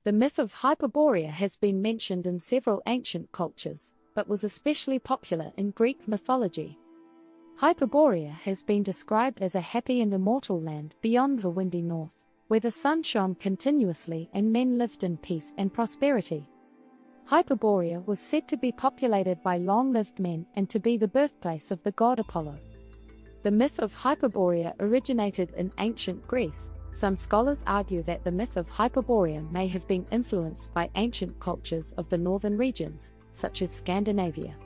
The myth of Hyperborea has been mentioned in several ancient cultures, but was especially popular in Greek mythology. Hyperborea has been described as a happy and immortal land beyond the windy north, where the sun shone continuously and men lived in peace and prosperity. Hyperborea was said to be populated by long-lived men and to be the birthplace of the god Apollo. The myth of Hyperborea originated in ancient Greece. Some scholars argue that the myth of Hyperborea may have been influenced by ancient cultures of the northern regions, such as Scandinavia.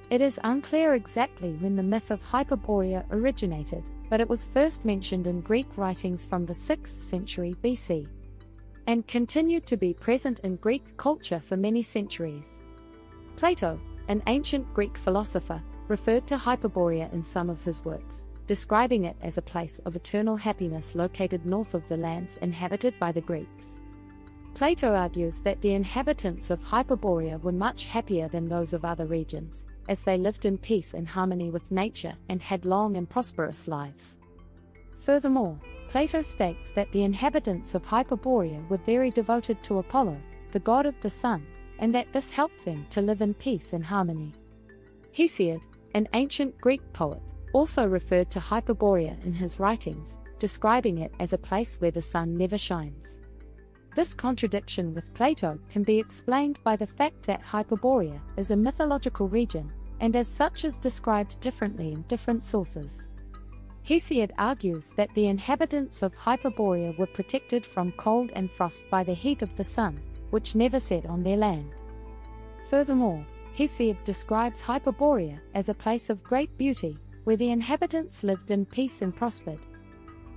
It is unclear exactly when the myth of Hyperborea originated, but it was first mentioned in Greek writings from the 6th century BC, and continued to be present in Greek culture for many centuries. Plato, an ancient Greek philosopher, referred to Hyperborea in some of his works, describing it as a place of eternal happiness located north of the lands inhabited by the Greeks. Plato argues that the inhabitants of Hyperborea were much happier than those of other regions, as they lived in peace and harmony with nature and had long and prosperous lives. Furthermore, Plato states that the inhabitants of Hyperborea were very devoted to Apollo, the god of the sun, and that this helped them to live in peace and harmony. Hesiod, an ancient Greek poet, also referred to Hyperborea in his writings, describing it as a place where the sun never shines. This contradiction with Plato can be explained by the fact that Hyperborea is a mythological region, and as such is described differently in different sources. Hesiod argues that the inhabitants of Hyperborea were protected from cold and frost by the heat of the sun, which never set on their land. Furthermore, Hesiod describes Hyperborea as a place of great beauty, where the inhabitants lived in peace and prospered.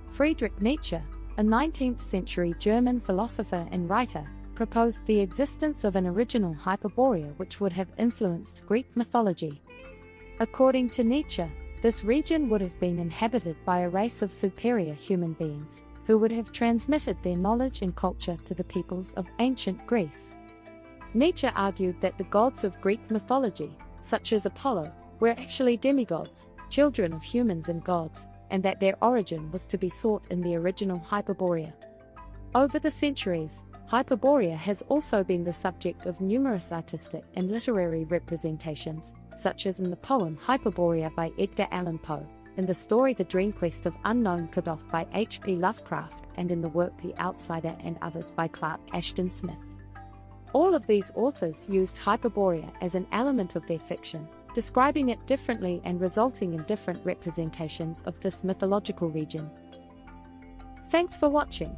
Friedrich Nietzsche, a 19th century German philosopher and writer, proposed the existence of an original Hyperborea which would have influenced Greek mythology. According to Nietzsche, this region would have been inhabited by a race of superior human beings, who would have transmitted their knowledge and culture to the peoples of ancient Greece. Nietzsche argued that the gods of Greek mythology, such as Apollo, were actually demigods, children of humans and gods, and that their origin was to be sought in the original Hyperborea. Over the centuries, Hyperborea has also been the subject of numerous artistic and literary representations, such as in the poem Hyperborea by Edgar Allan Poe, in the story The Dream Quest of Unknown Kadath by H.P. Lovecraft, and in the work The Outsider and Others by Clark Ashton Smith. All of these authors used Hyperborea as an element of their fiction, describing it differently and resulting in different representations of this mythological region. Thanks for watching.